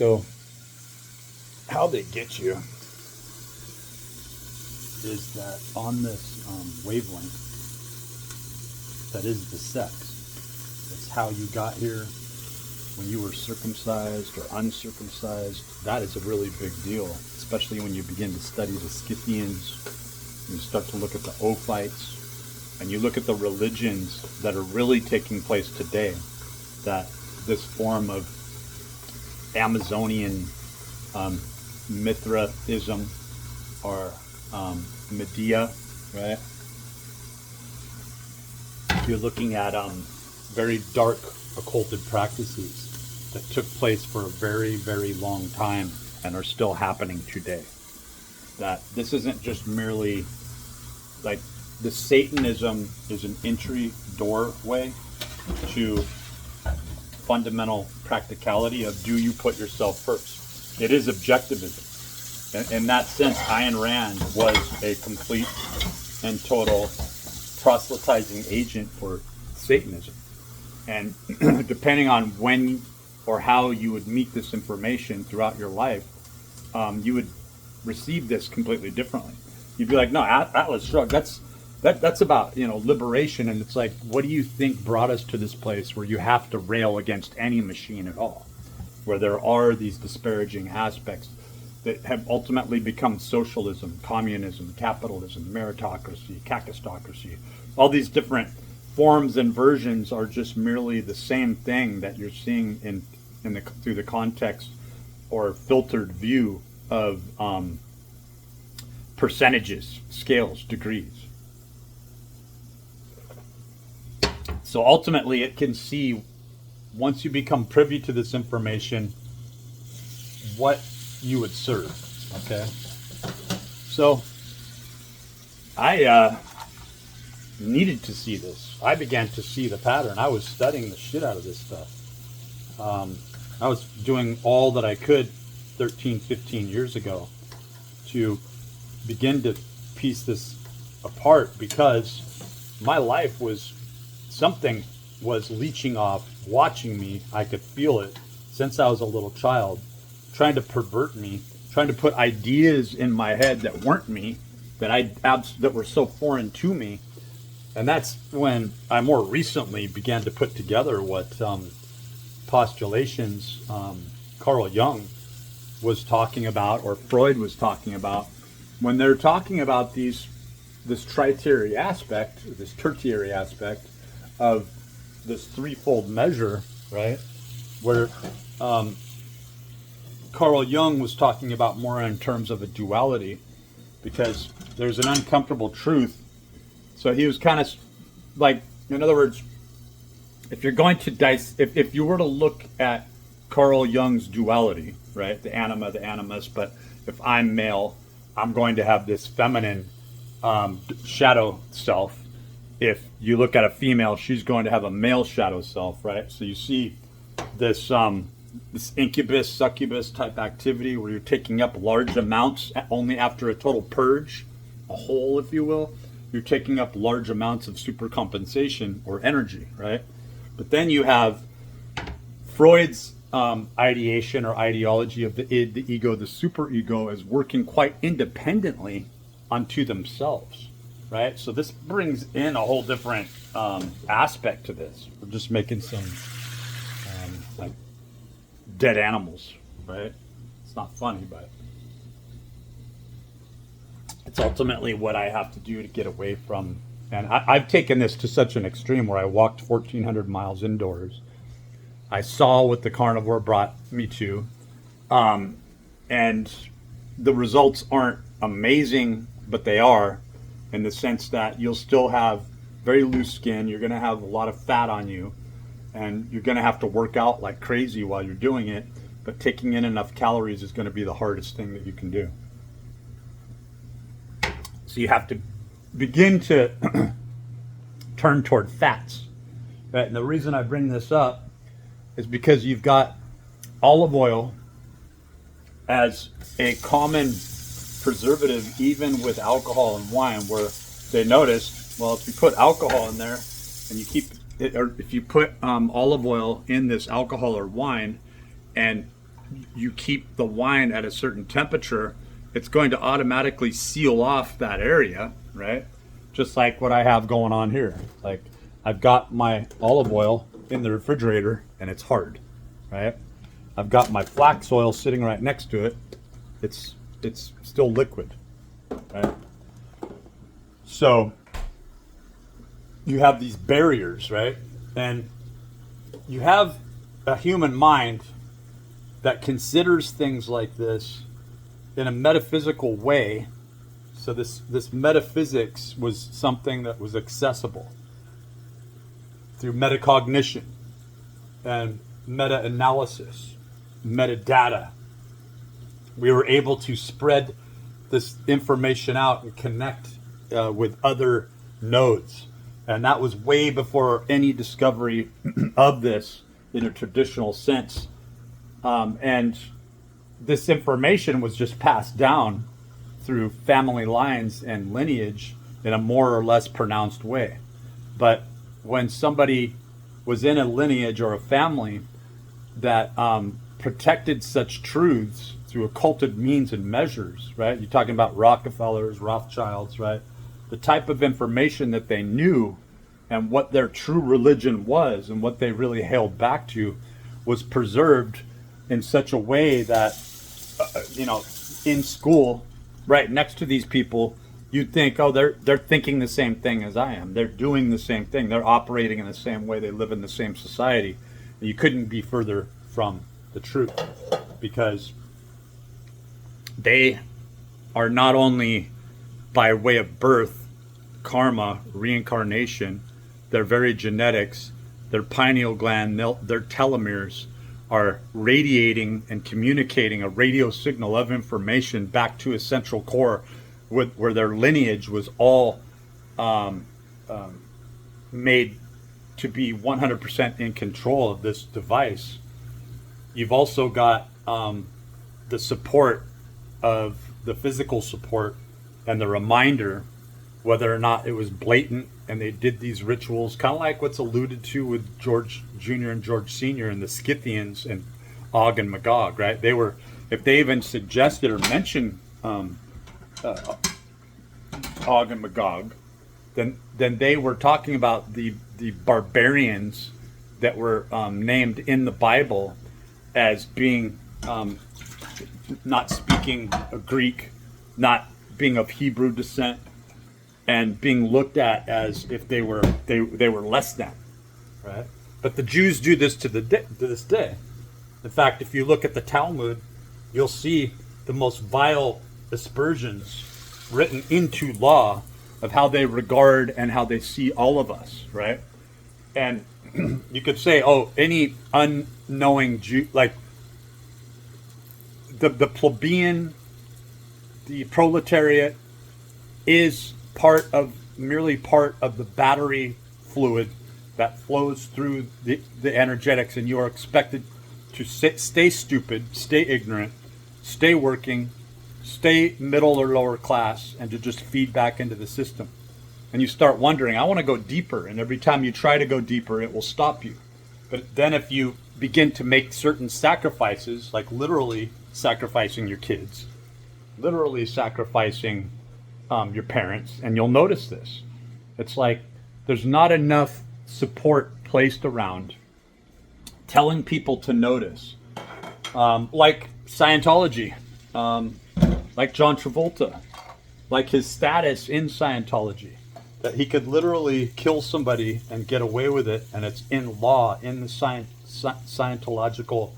So how they get you is that on this wavelength that is the sex. It's how you got here, when you were circumcised or uncircumcised. That is a really big deal, especially when you begin to study the Scythians, and you start to look at the Ophites, and you look at the religions that are really taking place today, that this form of Amazonian Mithraism or Medea, right? You're looking at very dark occulted practices that took place for a very, very long time and are still happening today. That this isn't just merely like the Satanism is an entry doorway to fundamental practicality of do you put yourself first? It is objectivism. In that sense, Ayn Rand was a complete and total proselytizing agent for Satanism. And depending on when or how you would meet this information throughout your life, you would receive this completely differently. You'd be like, no, Atlas Shrugged, that's about, liberation. And it's like, what do you think brought us to this place where you have to rail against any machine at all? Where there are these disparaging aspects that have ultimately become socialism, communism, capitalism, meritocracy, kakistocracy. All these different forms and versions are just merely the same thing that you're seeing through the context or filtered view of percentages, scales, degrees. So ultimately it can see, once you become privy to this information, what you would serve. Okay, so I needed to see this. I began to see the pattern. I was studying the shit out of this stuff. I was doing all that I could 13, 15 years ago to begin to piece this apart, because my life was, something was leeching off, watching me. I could feel it since I was a little child, trying to pervert me, trying to put ideas in my head that weren't me, that were so foreign to me. And that's when I more recently began to put together what postulations Carl Jung was talking about, or Freud was talking about, when they're talking about this tertiary aspect of this threefold measure, right? Where Carl Jung was talking about more in terms of a duality, because there's an uncomfortable truth. So he was kind of like, in other words, if you're going to if you were to look at Carl Jung's duality, right, the anima, the animus, but if I'm male, I'm going to have this feminine shadow self. If you look at a female, she's going to have a male shadow self, right? So you see this incubus, succubus type activity where you're taking up large amounts only after a total purge, a hole, if you will. You're taking up large amounts of supercompensation or energy, right? But then you have Freud's ideation or ideology of the id, the ego, the superego, as working quite independently unto themselves, right? So this brings in a whole different aspect to this. We're just making some like dead animals, right? It's not funny, but it's ultimately what I have to do to get away from. And I've taken this to such an extreme where I walked 1,400 miles indoors. I saw what the carnivore brought me to. And the results aren't amazing, but they are, in the sense that you'll still have very loose skin. You're going to have a lot of fat on you. And you're going to have to work out like crazy while you're doing it. But taking in enough calories is going to be the hardest thing that you can do. So you have to begin to turn toward fats. Right? And the reason I bring this up is because you've got olive oil as a common preservative, even with alcohol and wine, where they noticed, well, if you put alcohol in there and you keep it, or if you put olive oil in this alcohol or wine and you keep the wine at a certain temperature, it's going to automatically seal off that area, right? Just like what I have going on here. Like, I've got my olive oil in the refrigerator and it's hard, right? I've got my flax oil sitting right next to it. It's still liquid, right? So you have these barriers, right? And you have a human mind that considers things like this in a metaphysical way. So this metaphysics was something that was accessible through metacognition and meta-analysis, metadata. We were able to spread this information out and connect with other nodes. And that was way before any discovery of this in a traditional sense. And this information was just passed down through family lines and lineage in a more or less pronounced way. But when somebody was in a lineage or a family that protected such truths through occulted means and measures, right? You're talking about Rockefellers, Rothschilds, right? The type of information that they knew and what their true religion was and what they really held back to was preserved in such a way that, in school, right next to these people, you'd think, oh, they're thinking the same thing as I am. They're doing the same thing. They're operating in the same way. They live in the same society. And you couldn't be further from the truth, because they are not only by way of birth, karma, reincarnation, their very genetics, their pineal gland, their telomeres are radiating and communicating a radio signal of information back to a central core where their lineage was all made to be 100% in control of this device. You've also got the support of the physical support and the reminder, whether or not it was blatant and they did these rituals, kind of like what's alluded to with George Jr. and George Sr. and the Scythians and Og and Magog, right? They were, if they even suggested or mentioned Og and Magog, then they were talking about the barbarians that were named in the Bible as being not speaking Greek, not being of Hebrew descent, and being looked at as if they were less than, right? But the Jews do this to this day. In fact, if you look at the Talmud, you'll see the most vile aspersions written into law of how they regard and how they see all of us, right? And you could say, oh, any unknowing Jew, like the plebeian, the proletariat is merely part of the battery fluid that flows through the energetics, and you are expected to stay stupid, stay ignorant, stay working, stay middle or lower class, and to just feed back into the system. And you start wondering, I want to go deeper, and every time you try to go deeper, it will stop you. But then if you begin to make certain sacrifices, like literally sacrificing your kids, literally sacrificing your parents, and you'll notice this. It's like there's not enough support placed around telling people to notice. Like Scientology, like John Travolta, like his status in Scientology, that he could literally kill somebody and get away with it, and it's in law, in the Scientological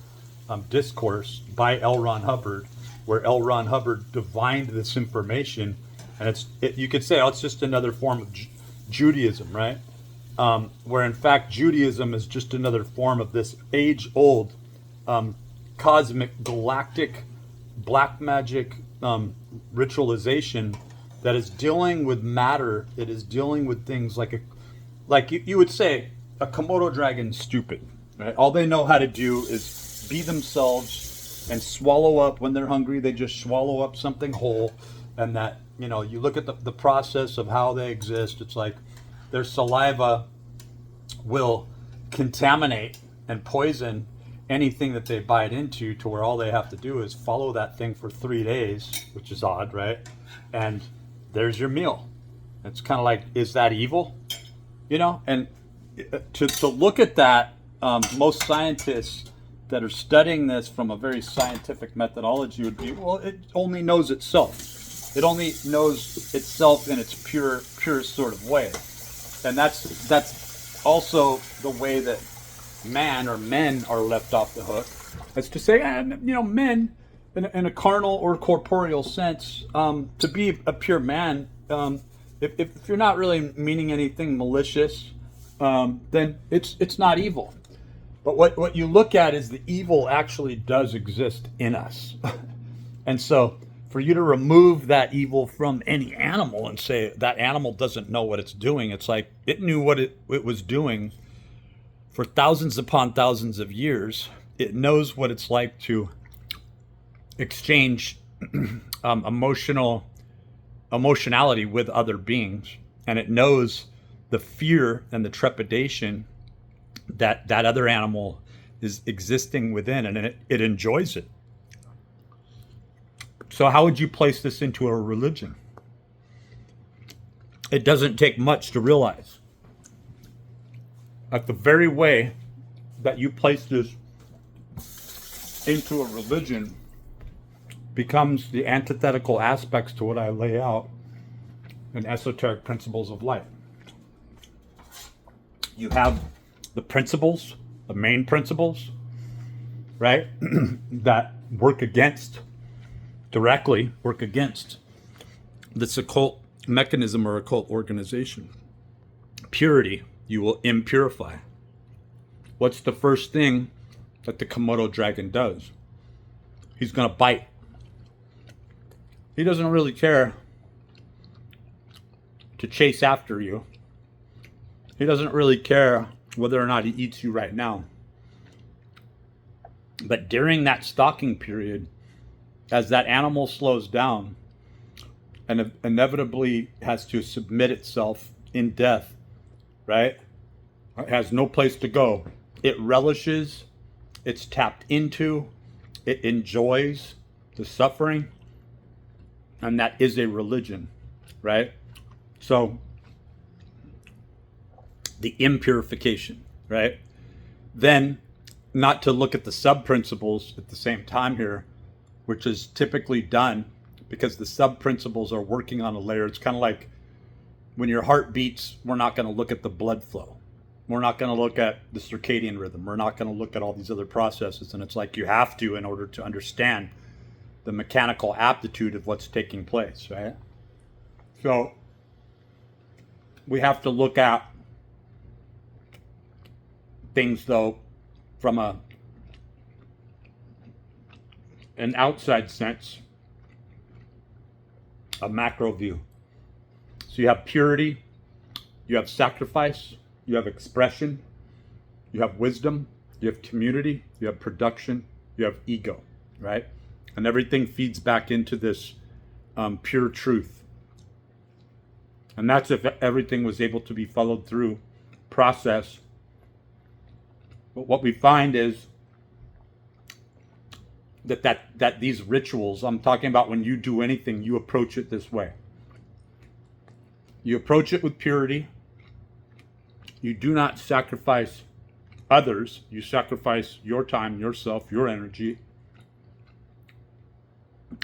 discourse by L. Ron Hubbard, where L. Ron Hubbard divined this information. And you could say, oh, it's just another form of Judaism, right? Where in fact Judaism is just another form of this age-old cosmic galactic black magic ritualization that is dealing with matter. It is dealing with things like you would say a Komodo dragon's stupid, right? All they know how to do is be themselves and swallow up when they're hungry. They just swallow up something whole, and that, you look at the process of how they exist. It's like their saliva will contaminate and poison anything that they bite into, to where all they have to do is follow that thing for 3 days, which is odd, right? And there's your meal. It's kind of like, is that evil? And to look at that, most scientists that are studying this from a very scientific methodology would be, well, it only knows itself. It only knows itself in its purest sort of way. And that's also the way that man or men are left off the hook. It's to say, men in a carnal or corporeal sense, to be a pure man, if you're not really meaning anything malicious, then it's not evil. But what you look at is the evil actually does exist in us. And so for you to remove that evil from any animal and say that animal doesn't know what it's doing, it's like it knew what it was doing for thousands upon thousands of years. It knows what it's like to exchange emotionality with other beings, and it knows the fear and the trepidation that other animal is existing within, and it enjoys it. So how would you place this into a religion? It doesn't take much to realize that the very way that you place this into a religion becomes the antithetical aspects to what I lay out in Esoteric Principles of Light. You have the principles, the main principles, right, that directly work against this occult mechanism or occult organization. Purity, you will impurify. What's the first thing that the Komodo dragon does? He's going to bite. He doesn't really care to chase after you. He doesn't really care whether or not he eats you right now. But during that stalking period, as that animal slows down and inevitably has to submit itself in death, right? It has no place to go. It relishes, it's tapped into, it enjoys the suffering, and that is a religion, right? So the impurification, right? Then, not to look at the sub-principles at the same time here, which is typically done because the sub-principles are working on a layer. It's kind of like when your heart beats, we're not going to look at the blood flow. We're not going to look at the circadian rhythm. We're not going to look at all these other processes. And it's like you have to in order to understand the mechanical aptitude of what's taking place, right? So we have to look at things, though, from an outside sense, a macro view. So you have purity, you have sacrifice, you have expression, you have wisdom, you have community, you have production, you have ego, right? And everything feeds back into this pure truth. And that's if everything was able to be followed through process. But what we find is that these rituals, I'm talking about when you do anything, you approach it this way. You approach it with purity. You do not sacrifice others. You sacrifice your time, yourself, your energy.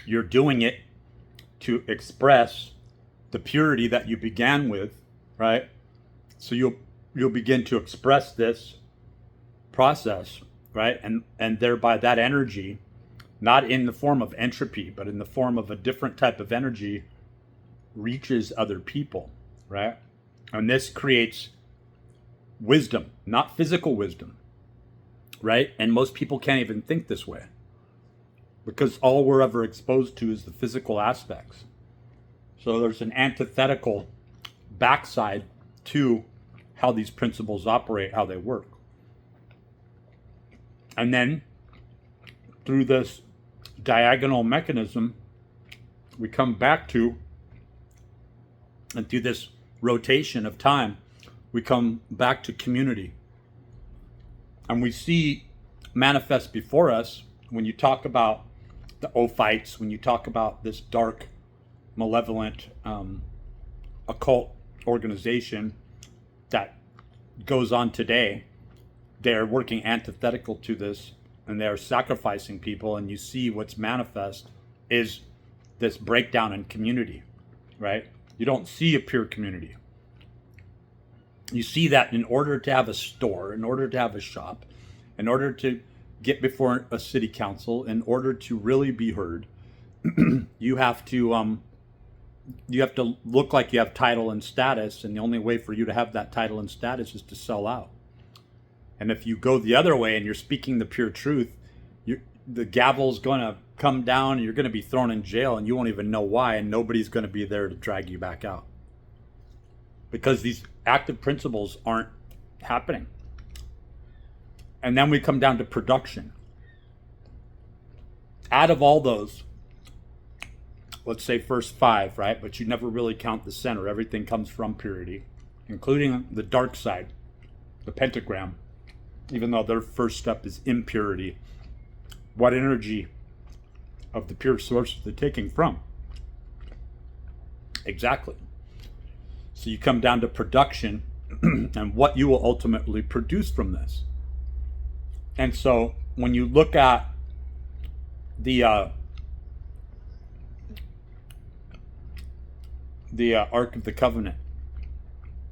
You're doing it to express the purity that you began with, right? So you'll begin to express this process, right? And thereby that energy, not in the form of entropy, but in the form of a different type of energy, reaches other people, right? And this creates wisdom, not physical wisdom, right? And most people can't even think this way because all we're ever exposed to is the physical aspects. So there's an antithetical backside to how these principles operate, how they work. And then through this diagonal mechanism, we come back to, and through this rotation of time, we come back to community. And we see manifest before us, when you talk about the Ophites, when you talk about this dark, malevolent, occult organization that goes on today, they're working antithetical to this, and they're sacrificing people, and you see what's manifest is this breakdown in community, right? You don't see a pure community. You see that in order to have a store, in order to have a shop, in order to get before a city council, in order to really be heard, you have to look like you have title and status, and the only way for you to have that title and status is to sell out. And if you go the other way and you're speaking the pure truth, the gavel's going to come down, and you're going to be thrown in jail, and you won't even know why, and nobody's going to be there to drag you back out. Because these active principles aren't happening. And then we come down to production. Out of all those, let's say first 5, right? But you never really count the center. Everything comes from purity, including the dark side, the pentagram, even though their first step is impurity. What energy of the pure source are they taking from? Exactly. So you come down to production and what you will ultimately produce from this. And so when you look at the Ark of the Covenant,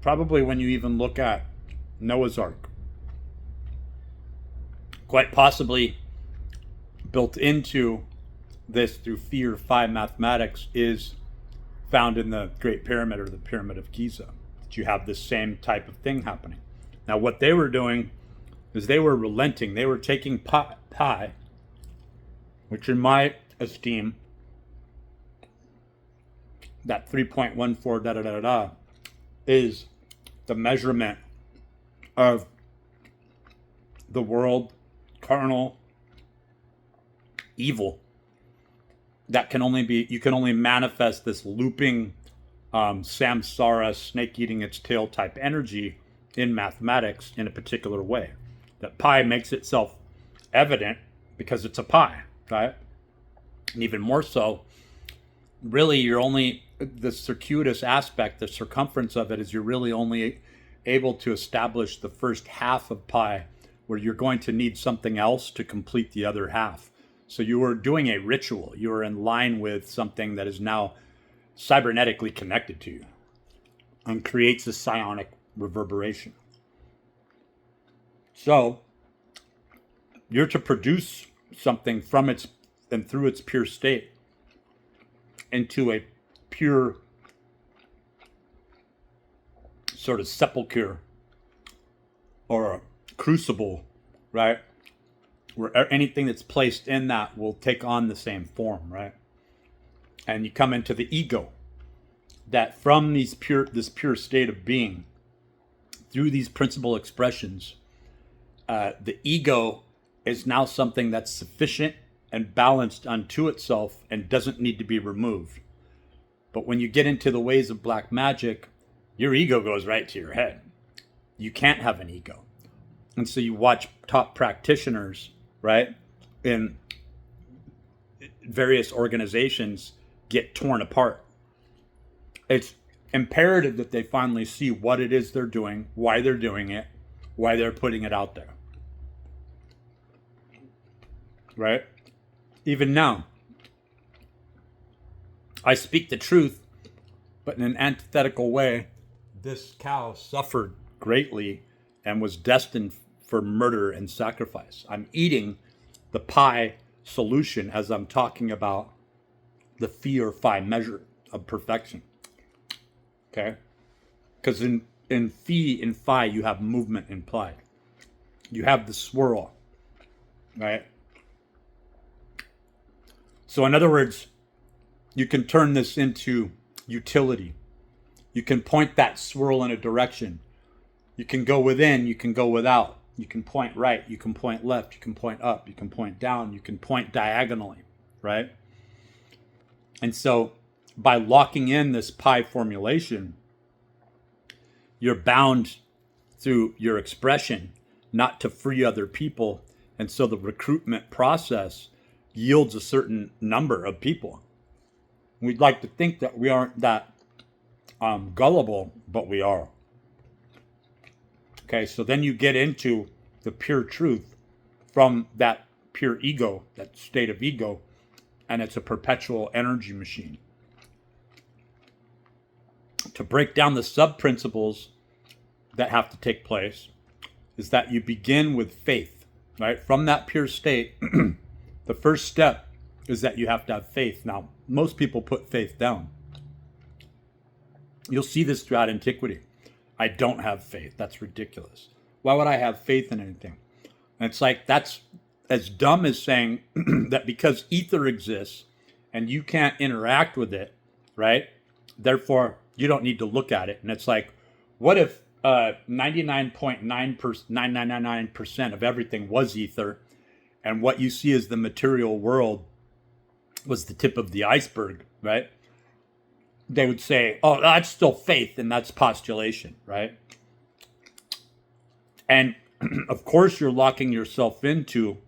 probably when you even look at Noah's Ark, quite possibly built into this through Fear 5 mathematics is found in the Great Pyramid or the Pyramid of Giza. That you have this same type of thing happening. Now what they were doing is they were relenting. They were taking pi, which in my esteem, that 3.14 da da da da is the measurement of the world, carnal, evil. That can only be, you can only manifest this looping samsara, snake eating its tail type energy in mathematics in a particular way. That pi makes itself evident because it's a pi, right? And even more so, really you're only, the circuitous aspect, the circumference of it is you're really only able to establish the first half of pi, where you're going to need something else to complete the other half. So you are doing a ritual. You are in line with something that is now cybernetically connected to you and creates a psionic reverberation. So you're to produce something from its and through its pure state into a pure sort of sepulcher or a crucible, right? Where anything that's placed in that will take on the same form, right? And you come into the ego, that from this pure state of being, through these principal expressions, the ego is now something that's sufficient and balanced unto itself and doesn't need to be removed. But when you get into the ways of black magic, your ego goes right to your head. You can't have an ego. And so you watch top practitioners, right, in various organizations get torn apart. It's imperative that they finally see what it is they're doing, why they're doing it, why they're putting it out there. Right? Even now, I speak the truth, but in an antithetical way. This cow suffered greatly and was destined for murder and sacrifice. I'm eating the pi solution as I'm talking about the phi or phi measure of perfection. Okay? Because in phi and phi, you have movement implied. You have the swirl. Right? So in other words, you can turn this into utility. You can point that swirl in a direction. You can go within, you can go without. You can point right, you can point left, you can point up, you can point down, you can point diagonally, right? And so by locking in this pi formulation, you're bound through your expression not to free other people And so the recruitment process yields a certain number of people. We'd like to think that we aren't that gullible, but we are. Okay, so then you get into the pure truth from that pure ego, that state of ego, and it's a perpetual energy machine. To break down the sub-principles that have to take place is that you begin with faith, right? From that pure state, the first step is that you have to have faith. Now, most people put faith down. You'll see this throughout antiquity. I don't have faith. That's ridiculous. Why would I have faith in anything? And it's like, that's as dumb as saying that because ether exists and you can't interact with it, right? Therefore, you don't need to look at it. And it's like, what if 99.999% of everything was ether, and what you see as the material world was the tip of the iceberg, right? They would say, oh, that's still faith, and that's postulation, right? And of course, you're locking yourself into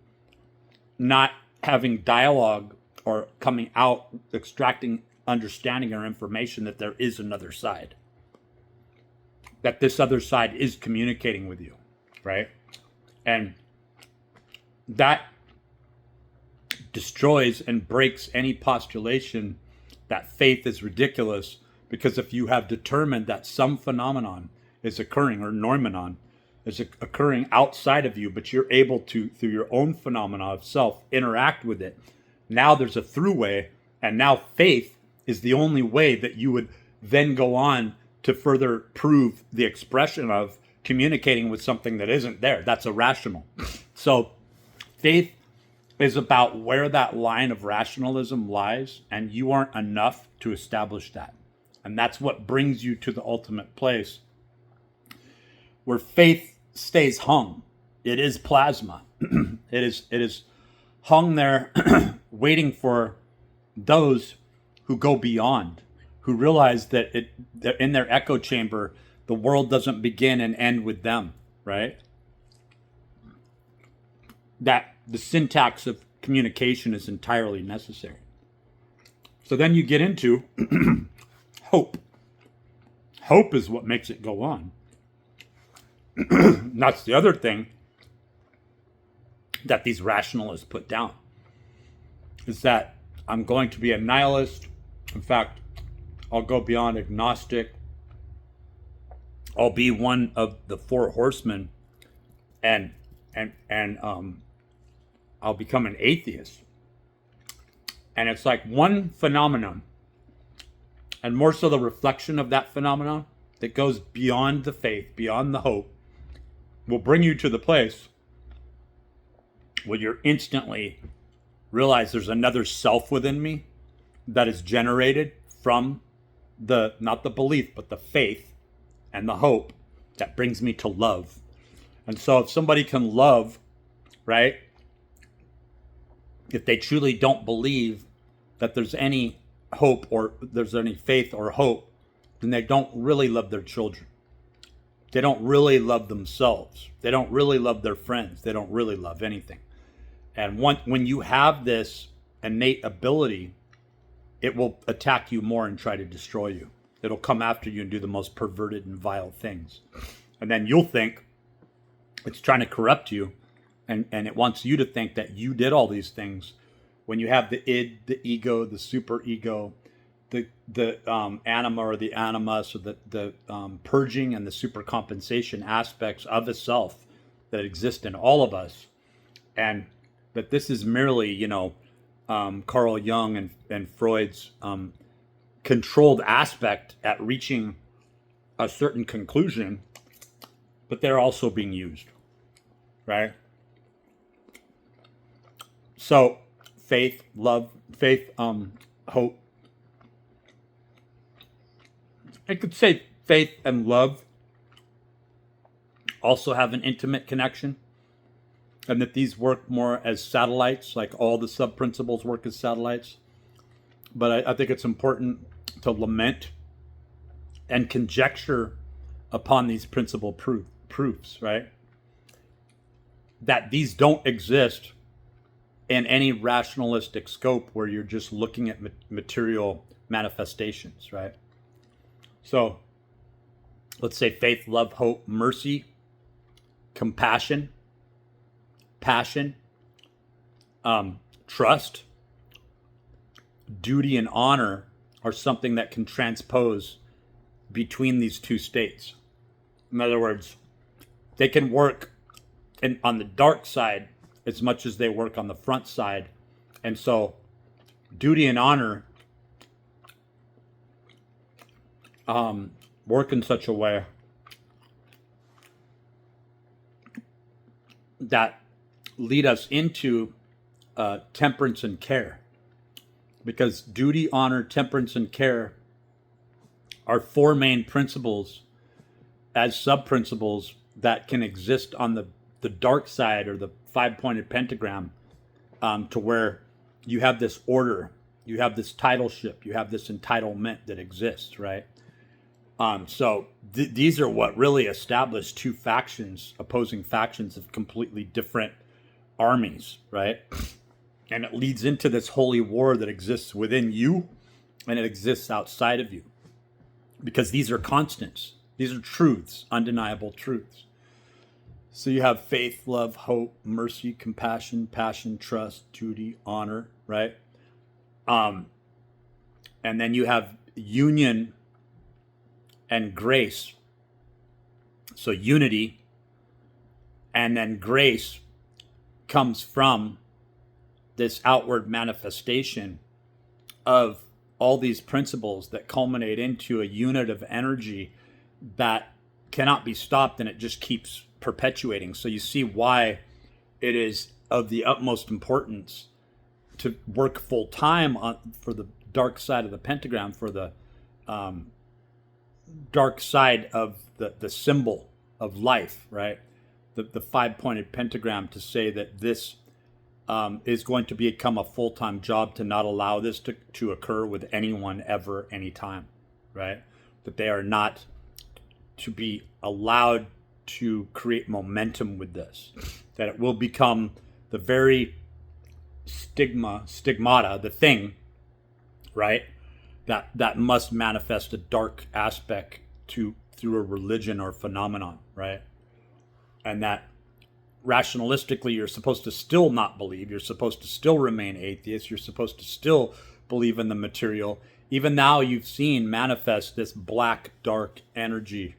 not having dialogue or coming out, extracting understanding or information that there is another side, that this other side is communicating with you, right? And that destroys and breaks any postulation that faith is ridiculous, because if you have determined that some phenomenon is occurring, or noumenon is occurring outside of you, but you're able to, through your own phenomena of self, interact with it, now there's a through way, and now faith is the only way that you would then go on to further prove the expression of communicating with something that isn't there. That's irrational. So faith is about where that line of rationalism lies, and you aren't enough to establish that. And that's what brings you to the ultimate place where faith stays hung. It is plasma. It is hung there waiting for those who go beyond, who realize that in their echo chamber, the world doesn't begin and end with them, right? That the syntax of communication is entirely necessary. So then you get into hope. Hope is what makes it go on. That's the other thing that these rationalists put down, is that I'm going to be a nihilist. In fact, I'll go beyond agnostic. I'll be one of the four horsemen, and I'll become an atheist. And it's like one phenomenon, and more so the reflection of that phenomenon that goes beyond the faith, beyond the hope, will bring you to the place where you're instantly realize there's another self within me that is generated from the, not the belief, but the faith and the hope that brings me to love. And so if somebody can love, right, if they truly don't believe that there's any hope or there's any faith or hope, then they don't really love their children. They don't really love themselves. They don't really love their friends. They don't really love anything. And when you have this innate ability, it will attack you more and try to destroy you. It'll come after you and do the most perverted and vile things. And then you'll think it's trying to corrupt you, and it wants you to think that you did all these things, when you have the id, the ego, the superego, the anima or the animus, or the purging and the supercompensation aspects of the self that exist in all of us. And that this is merely, Carl Jung and Freud's controlled aspect at reaching a certain conclusion, but they're also being used, right? So faith, love, hope. I could say faith and love also have an intimate connection, and that these work more as satellites, like all the sub-principles work as satellites. But I think it's important to lament and conjecture upon these principal proofs, right? that these don't exist in any rationalistic scope where you're just looking at material manifestations, right? So let's say faith, love, hope, mercy, compassion, passion, trust, duty, and honor are something that can transpose between these two states. In other words, they can work on the dark side as much as they work on the front side. And so duty and honor work in such a way that lead us into temperance and care. Because duty, honor, temperance, and care are four main principles as sub-principles that can exist on the dark side or the five-pointed pentagram, to where you have this order, you have this titleship, you have this entitlement that exists, right? So these are what really establish two factions, opposing factions of completely different armies, right? And it leads into this holy war that exists within you and it exists outside of you. Because these are constants. These are truths, undeniable truths. So you have faith, love, hope, mercy, compassion, passion, trust, duty, honor, right? And then you have union and grace. So unity and then grace comes from this outward manifestation of all these principles that culminate into a unit of energy that cannot be stopped, and it just keeps perpetuating. So you see why it is of the utmost importance to work full time for the dark side of the pentagram, for the dark side of the symbol of life, right? The five-pointed pentagram, to say that this is going to become a full-time job, to not allow this to occur with anyone ever, anytime, right? That they are not to be allowed to create momentum with this, that it will become the very stigmata, the thing, right? That must manifest a dark aspect through a religion or phenomenon, right? And that rationalistically, you're supposed to still not believe. You're supposed to still remain atheist. You're supposed to still believe in the material. Even now, you've seen manifest this black, dark energy,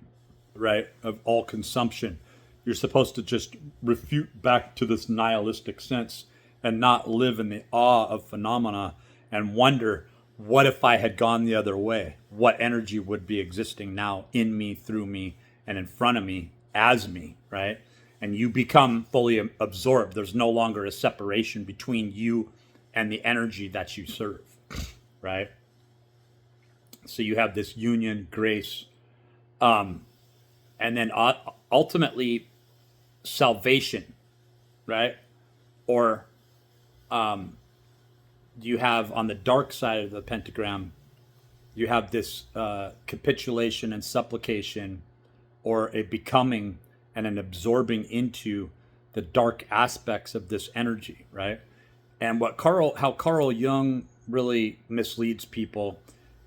right, of all consumption. You're supposed to just refute back to this nihilistic sense and not live in the awe of phenomena and wonder, what if I had gone the other way? What energy would be existing now in me, through me, and in front of me as me, right? And you become fully absorbed. There's no longer a separation between you and the energy that you serve, right? So you have this union, grace, and then ultimately salvation, right? Or you have on the dark side of the pentagram, you have this capitulation and supplication, or a becoming and an absorbing into the dark aspects of this energy, right? And how Carl Jung really misleads people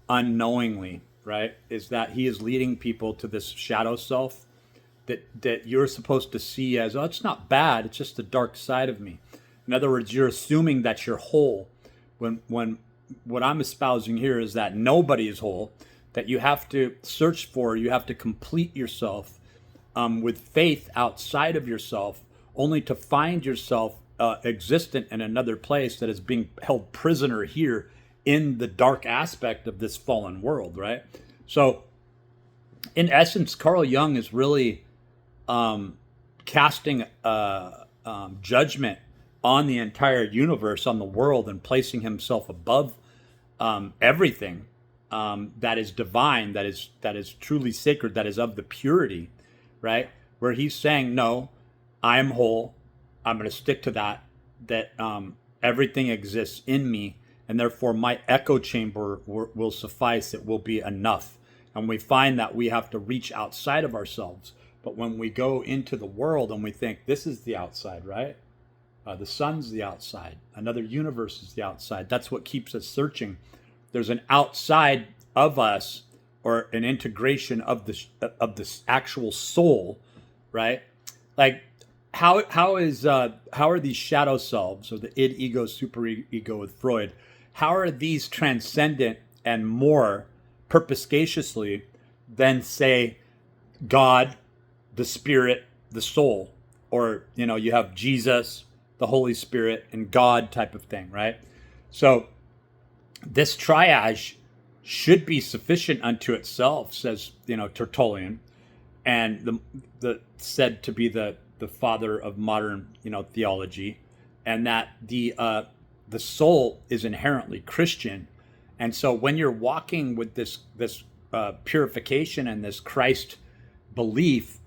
unknowingly, right, is that he is leading people to this shadow self that you're supposed to see as, oh, it's not bad, it's just the dark side of me. In other words, you're assuming that you're whole, when what I'm espousing here is that nobody is whole, that you have to search for, you have to complete yourself with faith outside of yourself, only to find yourself existent in another place that is being held prisoner here in the dark aspect of this fallen world, right? So, in essence, Carl Jung is really casting judgment on the entire universe, on the world, and placing himself above everything that is divine, that is truly sacred, that is of the purity, right? Where he's saying, no, I am whole. I'm going to stick to that everything exists in me, and therefore my echo chamber will suffice. It will be enough. And we find that we have to reach outside of ourselves But when we go into the world and we think this is the outside, right? The sun's the outside. Another universe is the outside. That's what keeps us searching. There's an outside of us, or an integration of this actual soul, right? Like how are these shadow selves, or the id, ego, superego with Freud? How are these transcendent and more perspicaciously than, say, God, the Spirit, the soul, or you have Jesus, the Holy Spirit, and God type of thing, right? So this triage should be sufficient unto itself, says Tertullian, and the said to be the father of modern theology, and that the soul is inherently Christian. And so when you're walking with this purification and this Christ belief,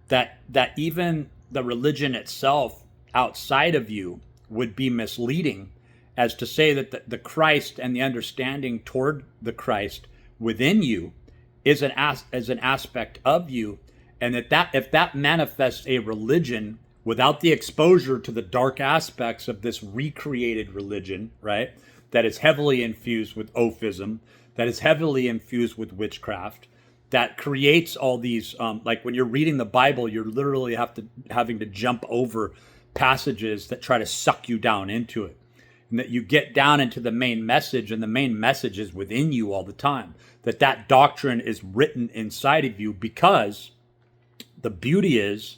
that even the religion itself outside of you would be misleading, as to say that the Christ and the understanding toward the Christ within you is an aspect of you, and that if that manifests a religion without the exposure to the dark aspects of this recreated religion, right, that is heavily infused with ophism, that is heavily infused with witchcraft, that creates all these, like when you're reading the Bible, you're literally having to jump over passages that try to suck you down into it. And that you get down into the main message, and the main message is within you all the time. That doctrine is written inside of you, because the beauty is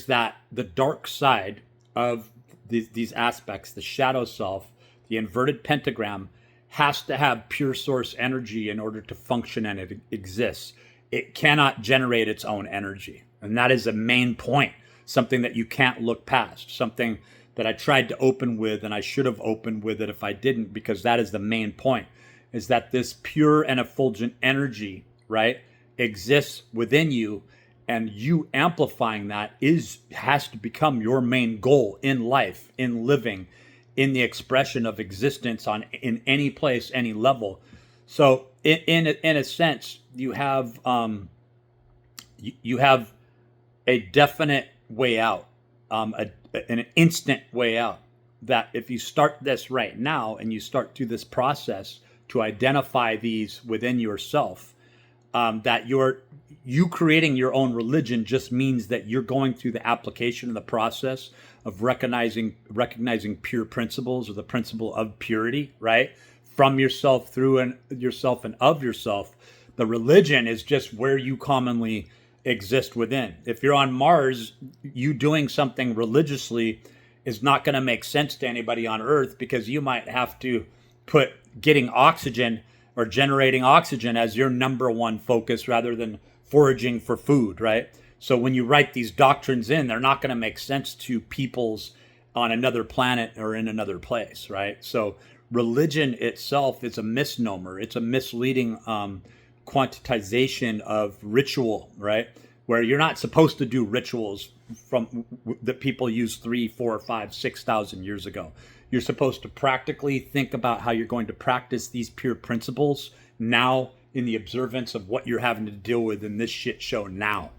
that the dark side of these aspects, the shadow self, the inverted pentagram, has to have pure source energy in order to function, and it exists. It cannot generate its own energy. And that is a main point, something that you can't look past, something that I tried to open with, and I should have opened with it if I didn't, because that is the main point, is that this pure and effulgent energy, right, exists within you, and you amplifying that has to become your main goal in life, in living, in the expression of existence in any place, any level. So in a sense, you have a definite way out, an instant way out, that if you start this right now and you start through this process to identify these within yourself, that you creating your own religion just means that you're going through the application of the process of recognizing pure principles, or the principle of purity, right, from yourself, through yourself, and of yourself. The religion is just where you commonly exist within. If you're on Mars, you doing something religiously is not going to make sense to anybody on Earth, because you might have to put getting oxygen or generating oxygen as your number one focus, rather than foraging for food, right? So when you write these doctrines in, they're not going to make sense to peoples on another planet or in another place, right? So religion itself is a misnomer. It's a misleading quantitization of ritual, right? Where you're not supposed to do rituals that people used 3, 4, 5, 6,000 years ago. You're supposed to practically think about how you're going to practice these pure principles now, in the observance of what you're having to deal with in this shit show now.